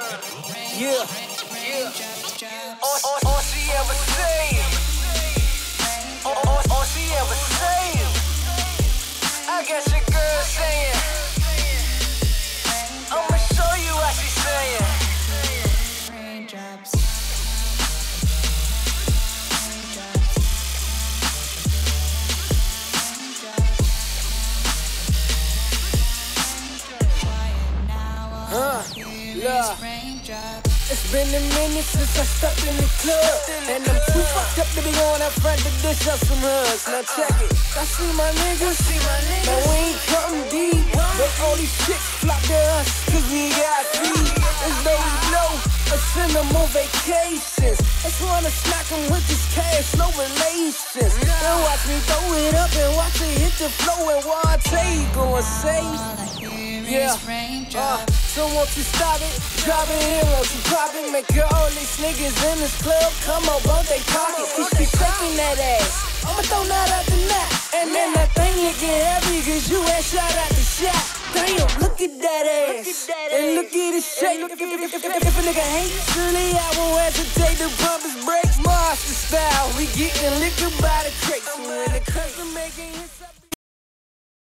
Yeah. All she ever say. All she ever say. I got your girl saying, I'ma show you what she's saying. Yeah. It's been a minute since I stepped in the club, and I'm too fucked up to be going up front to dish up some hugs. Now check it, I see my niggas, now we ain't cutting deep, but all these chicks flock to us, cause we got feet. As though we know, I send them on vacations. Just wanna smack them with this cash, no relations. Then watch me throw it up and watch it hit the floor, and what I tell you gon' say. Yeah, so won't you stop it, drop it in, won't you pop it, make all these niggas in this club come on, both they pockets, keep shaking that ass, I'ma throw that out the knot, and then that thing you get heavy, cause you ain't shot at the shot, damn, look at that ass, and look at his shape, if a nigga hate, surely I won't hesitate to pump his brakes, monster style, we getting liquor by the